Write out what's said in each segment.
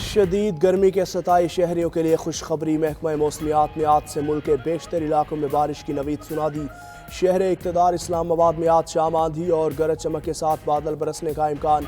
شدید گرمی کے 27 شہریوں کے لیے خوشخبری۔ محکمہ موسمیات نے آج سے ملک کے بیشتر علاقوں میں بارش کی نوید سنا دی۔ شہر اقتدار اسلام آباد میں آج شام آندھی اور گرج چمک کے ساتھ بادل برسنے کا امکان۔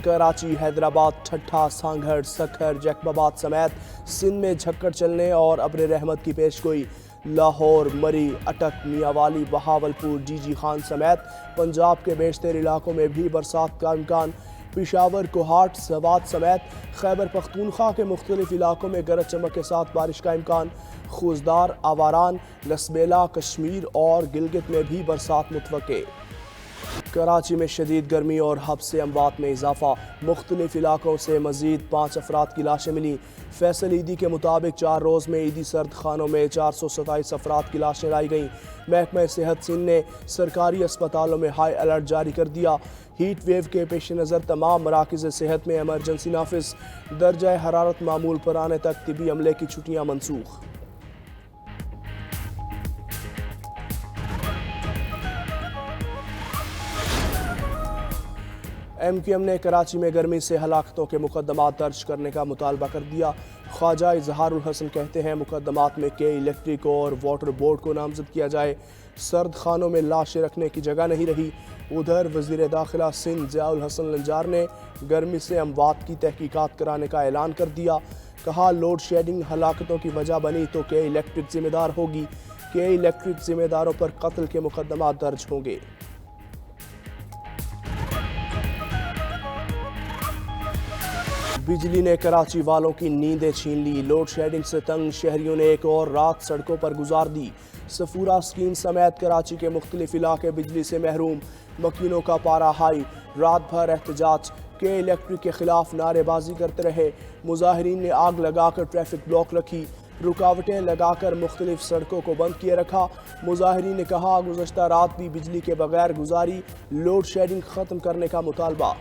کراچی، حیدرآباد، ٹھٹھہ، سانگھڑ، سکھر، جیکب آباد سمیت سندھ میں جھکڑ چلنے اور ابر رحمت کی پیشگوئی۔ لاہور، مری، اٹک، میاں والی، بہاولپور، جی جی خان سمیت پنجاب کے بیشتر علاقوں میں بھی برسات کا امکان۔ پشاور، کوہاٹ، سوات سمیت خیبر پختونخوا کے مختلف علاقوں میں گرج چمک کے ساتھ بارش کا امکان۔ خوزدار، آواران، لسبیلا، کشمیر اور گلگت میں بھی برسات متوقع۔ کراچی میں شدید گرمی اور حبس اموات میں اضافہ۔ مختلف علاقوں سے مزید 5 افراد کی لاشیں ملیں۔ فیصل عیدی کے مطابق 4 روز میں عیدی سرد خانوں میں 427 افراد کی لاشیں لائی گئیں۔ محکمہ صحت سندھ نے سرکاری اسپتالوں میں ہائی الرٹ جاری کر دیا۔ ہیٹ ویو کے پیش نظر تمام مراکز صحت میں ایمرجنسی نافذ۔ درجہ حرارت معمول پر آنے تک طبی عملے کی چھٹیاں منسوخ۔ ایم کیو ایم نے کراچی میں گرمی سے ہلاکتوں کے مقدمات درج کرنے کا مطالبہ کر دیا۔ خواجہ اظہار الحسن کہتے ہیں مقدمات میں کے الیکٹرک اور واٹر بورڈ کو نامزد کیا جائے۔ سرد خانوں میں لاشیں رکھنے کی جگہ نہیں رہی۔ ادھر وزیر داخلہ سندھ ضیاء الحسن لنجار نے گرمی سے اموات کی تحقیقات کرانے کا اعلان کر دیا۔ کہا لوڈ شیڈنگ ہلاکتوں کی وجہ بنی تو کے الیکٹرک ذمہ دار ہوگی۔ کے الیکٹرک ذمہ داروں پر قتل کے مقدمات درج ہوں گے۔ بجلی نے کراچی والوں کی نیندیں چھین لی۔ لوڈ شیڈنگ سے تنگ شہریوں نے ایک اور رات سڑکوں پر گزار دی۔ سفورہ اسکیم سمیت کراچی کے مختلف علاقے بجلی سے محروم۔ مکینوں کا پارا ہائی۔ رات بھر احتجاج۔ کے الیکٹرک کے خلاف نعرے بازی کرتے رہے۔ مظاہرین نے آگ لگا کر ٹریفک بلاک رکھی۔ رکاوٹیں لگا کر مختلف سڑکوں کو بند کیے رکھا۔ مظاہرین نے کہا گزشتہ رات بھی بجلی کے بغیر گزاری۔ لوڈ شیڈنگ ختم کرنے کا مطالبہ۔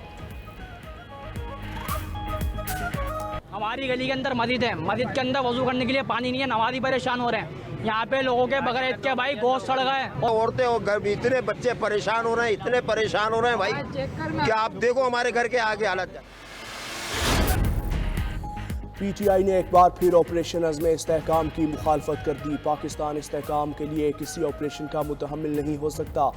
ہماری گلی کے اندر مسجد ہے، مسجد کے اندر وضو کرنے کے لیے پانی نہیں ہے، نمازی پریشان ہو رہے ہیں۔ یہاں پہ لوگوں کے بغیر عید کے بھائی گوشت سڑ گئے، عورتیں اور گھر بھی اتنے بچے پریشان ہو رہے ہیں، اتنے پریشان ہو رہے ہیں بھائی کہ آپ دیکھو ہمارے گھر کے آگے حالت۔ پی ٹی آئی نے ایک بار پھر آپریشن عزم استحکام کی مخالفت کر دی۔ پاکستان استحکام کے لیے کسی آپریشن کا متحمل نہیں ہو سکتا۔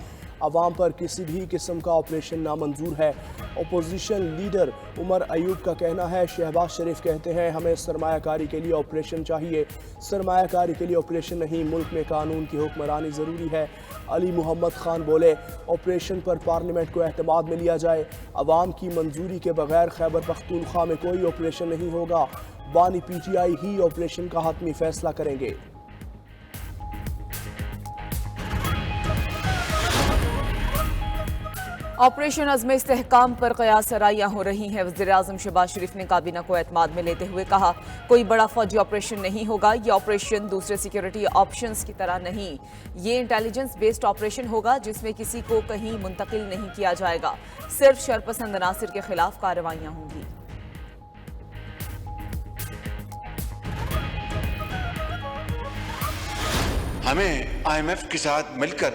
عوام پر کسی بھی قسم کا آپریشن نامنظور ہے۔ اپوزیشن لیڈر عمر ایوب کا کہنا ہے شہباز شریف کہتے ہیں ہمیں سرمایہ کاری کے لیے آپریشن چاہیے، سرمایہ کاری کے لیے آپریشن نہیں، ملک میں قانون کی حکمرانی ضروری ہے۔ علی محمد خان بولے آپریشن پر پارلیمنٹ کو اعتماد میں لیا جائے، عوام کی منظوری کے بغیر خیبر پختونخوا میں کوئی آپریشن نہیں ہوگا، بانی P T I he operation کا حتمی فیصلہ کریں گے۔ آپریشن عزم استحکام پر قیاس آرائیاں ہو رہی ہیں۔ وزیراعظم شہباز شریف نے کابینہ کو اعتماد میں لیتے ہوئے کہا کوئی بڑا فوجی آپریشن نہیں ہوگا، یہ آپریشن دوسرے سیکیورٹی آپشنز کی طرح نہیں، یہ انٹیلیجنس بیسڈ آپریشن ہوگا جس میں کسی کو کہیں منتقل نہیں کیا جائے گا، صرف شرپسند عناصر کے خلاف کارروائیاں ہوں گی۔ ہمیں آئی ایم ایف کے ساتھ مل کر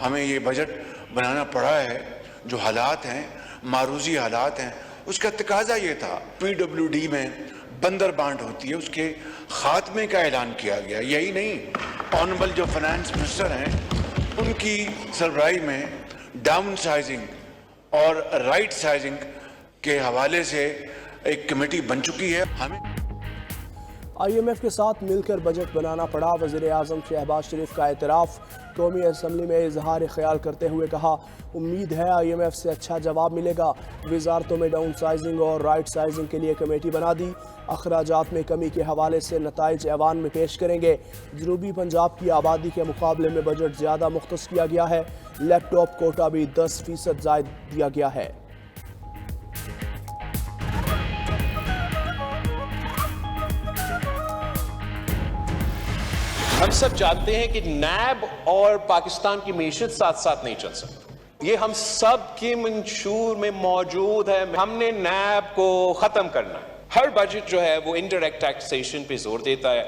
ہمیں یہ بجٹ بنانا پڑا ہے۔ جو حالات ہیں، معروضی حالات ہیں، اس کا تقاضا یہ تھا۔ پی ڈبلیو ڈی میں بندر بانٹ ہوتی ہے، اس کے خاتمے کا اعلان کیا گیا۔ یہی نہیں، آنریبل جو فائنانس منسٹر ہیں ان کی سربراہی میں ڈاؤن سائزنگ اور رائٹ سائزنگ کے حوالے سے ایک کمیٹی بن چکی ہے۔ ہمیں آئی ایم ایف کے ساتھ مل کر بجٹ بنانا پڑا۔ وزیر اعظم شہباز شریف کا اعتراف۔ قومی اسمبلی میں اظہار خیال کرتے ہوئے کہا امید ہے آئی ایم ایف سے اچھا جواب ملے گا۔ وزارتوں میں ڈاؤن سائزنگ اور رائٹ سائزنگ کے لیے کمیٹی بنا دی۔ اخراجات میں کمی کے حوالے سے نتائج ایوان میں پیش کریں گے۔ جنوبی پنجاب کی آبادی کے مقابلے میں بجٹ زیادہ مختص کیا گیا ہے۔ لیپ ٹاپ کوٹا بھی 10% زائد دیا گیا ہے۔ ہم سب جانتے ہیں کہ نیب اور پاکستان کی معیشت ساتھ ساتھ نہیں چل سکتی، یہ ہم سب کے منشور میں موجود ہے۔ ہم نے نیب کو ختم کرنا ہے۔ ہر بجٹ جو ہے وہ انڈائریکٹ ٹیکسیشن پہ زور دیتا ہے،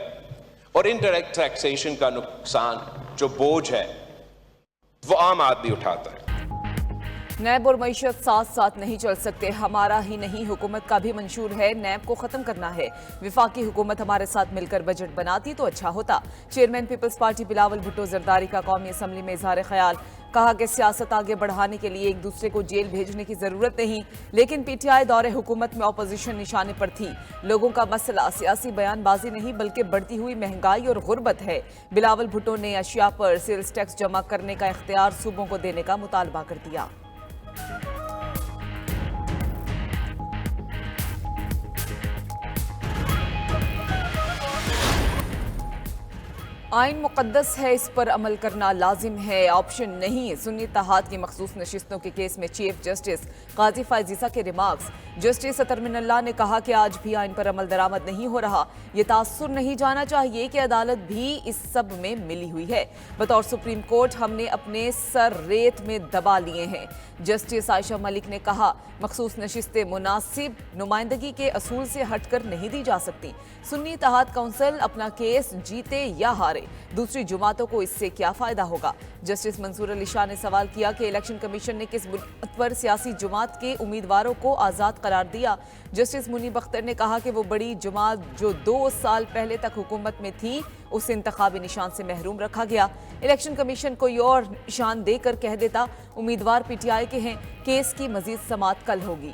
اور انڈائریکٹ ٹیکسیشن کا نقصان جو بوجھ ہے وہ عام آدمی اٹھاتا ہے۔ नैब और मईशत साथ साथ नहीं चल सकते। हमारा ही नहीं, हुकूमत का भी मंशूर है नैब को खत्म करना है। विफाकी हुकूमत हमारे साथ मिलकर बजट बनाती तो अच्छा होता। चेयरमैन पीपल्स पार्टी बिलावल भुट्टो जरदारी का कौमी असम्बली में इजहार ख्याल। कहा कि सियासत आगे बढ़ाने के लिए एक दूसरे को जेल भेजने की जरूरत नहीं, लेकिन पीटीआई दौरे हुकूमत में अपोजिशन निशाने पर थी। लोगों का मसला सियासी बयानबाजी नहीं बल्कि बढ़ती हुई महंगाई और गुर्बत है। बिलावल भुट्टो ने अशिया पर सेल्स टैक्स जमा करने का इख्तियार सूबों को देने का मुतालबा कर दिया। आइन मुकद्दस है, इस पर अमल करना लाजिम है, ऑप्शन नहीं। सुन्नी इत्तेहाद की मखसूस नशिस्तों के केस में चीफ जस्टिस काजी फायजीसा के रिमार्क्स। जस्टिस अतर मिनल्ला ने कहा कि आज भी आइन पर अमल दरामद नहीं हो रहा। ये तासुर नहीं जाना चाहिए कि अदालत भी इस सब में मिली हुई है। बतौर सुप्रीम कोर्ट हमने अपने सर रेत में दबा लिए हैं। जस्टिस आयशा मलिक ने कहा मखसूस नशिस्तें मुनासिब नुमाइंदगी के असूल से हटकर नहीं दी जा सकती। सुन्नी इत्तेहाद काउंसिल अपना केस जीते या हारे, दूसरी जुमातों को इससे क्या फायदा होगा। जस्टिस मंसूर अली शाह ने सवाल किया कि इलेक्शन कमीशन ने किस बुनियाद पर सियासी जुमात के उम्मीदवारों को आज़ाद करार दिया। जस्टिस मुनीब अख्तर ने कहा कि वो बड़ी जुमात जो 2 साल पहले तक हुकूमत में थी उसे इंतखाबी निशान से महरूम रखा गया। इलेक्शन कमीशन कोई और निशान देकर कह देता उम्मीदवार पीटीआई के हैं, केस की मजीद समाअत कल होगी।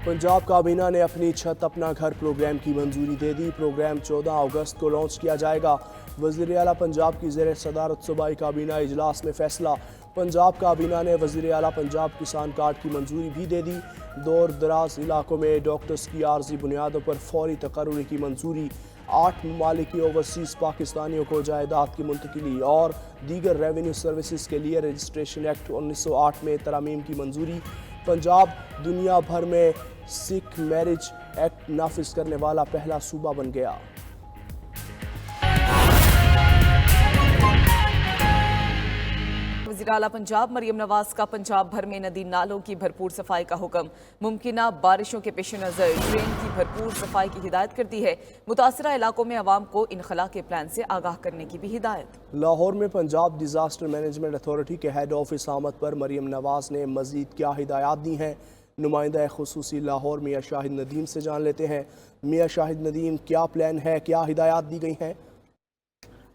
पंजाब काबीना ने अपनी छत अपना घर प्रोग्राम की मंजूरी दे दी। प्रोग्राम 14 अगस्त को लॉन्च किया जाएगा। वज़ीर आला पंजाब की ज़ेर सदारत सूबाई काबीना इजलास में फैसला। पंजाब काबीना ने वज़ीर आला पंजाब किसान कार्ड की मंजूरी भी दे दी। दूर दराज इलाकों में डॉक्टर्स की आर्जी बुनियादों पर फौरी तकर्रुर की मंजूरी। 8 ममालिक की ओवरसीज़ पाकिस्तानियों को जायदाद की मुंतकिली और दीगर रेवेन्यू सर्विसेज के लिए रजिस्ट्रेशन एक्ट 1908 में तरामीम की मंजूरी। पंजाब दुनिया भर में सिख मैरिज एक्ट नाफिज करने वाला पहला सूबा बन गया। वज़ीर आला पंजाब मरियम नवाज का पंजाब भर में नदी नालों की भरपूर सफाई का हुक्म। मुमकिना बारिशों के पेश नज़र ड्रेन की भरपूर सफाई की हिदायत कर दी है। मुतासरा इलाकों में अवाम को इनखला के प्लान से आगाह करने की भी हिदायत। लाहौर में पंजाब डिजास्टर मैनेजमेंट अथॉरिटी के हेड ऑफिस आमद पर मरियम नवाज ने मजीद क्या हिदायत दी हैं, नुमाइंदा खुसूसी लाहौर मियाँ शाहिद नदीम से जान लेते हैं। मियाँ शाहिद नदीम, क्या प्लान है, क्या हिदायत दी गई हैं?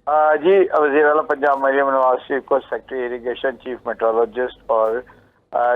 जी, वज़ीर आला पंजाब मरियम नवाज शरीफ को सेक्रेटरी इरिगेशन, चीफ मेट्रोलॉजिस्ट और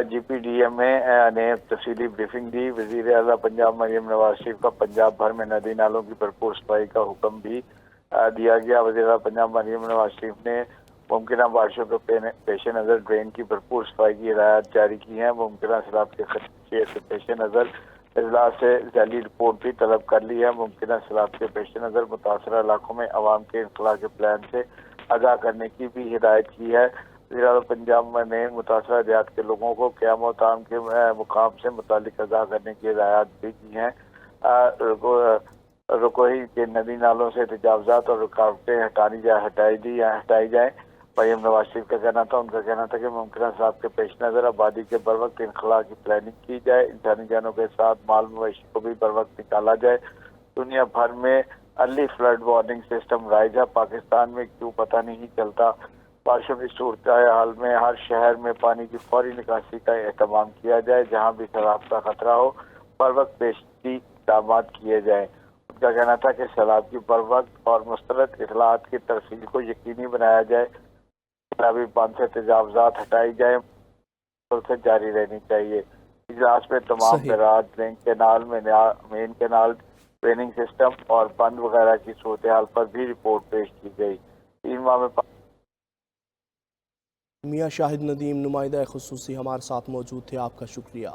GPDMA ने तफसीली ब्रीफिंग दी। वज़ीर आला पंजाब मरियम नवाज शरीफ का पंजाब भर में नदी नालों की भरपूर सफाई का हुक्म भी दिया गया। वज़ीर आला पंजाब मरियम नवाज शरीफ ने मुमकिन बारिशों के पेश नज़र ड्रेन की भरपूर सफाई की हिदायत जारी की है। मुमकिन सैलाब के खतरे के पेश नज़र इजलास से जैली रिपोर्ट भी तलब कर ली है। मुमकिन सैलाब के पेश नज़र मुतासरा इलाकों में अवाम के इनखला के प्लान से आगाह करने की भी हिदायत की है। वज़ीर आला पंजाब ने मुतासरा देहात के लोगों को क़याम व ताम के मुकाम से मुतालिक आगाह करने की हिदायत भी की हैं। रुकोही के नदी नालों से तजावज़ात और रुकावटें हटाई जाए। मरियम नवाज शरीफ का कहना था कि मुमकिन साहब के पेश नज़र आबादी के बर वक्त इनखला की प्लानिंग की जाए। इंसानी जानों के साथ माल मवेशी को भी बर वक्त निकाला जाए। दुनिया भर में early flood warning system rise है, पाकिस्तान में क्यों पता नहीं चलता। बारिशों की सूरत हाल में हर शहर में पानी की फौरी निकासी का एहतमाम किया जाए। जहाँ भी सैलाब का खतरा हो बर वक्त पेशी इक़दाम किए जाए। उनका कहना था कि सैलाब की बर वक्त और मुस्तरद इतलात की तरसील को यकीनी बनाया जाए। सैलाबी बांध से तजावज़ात हटाई जाए, से जारी रहनी चाहिए। इजलास में तमाम बराज लिंक कैनाल में मेन कैनाल ड्रेनिंग सिस्टम और बंद वगैरह की सूरत हाल पर भी रिपोर्ट पेश की गई। 3 माह में मियाँ शाहिद नदीम नुमाइंदा खुसूसी हमारे साथ मौजूद थे, आपका शुक्रिया।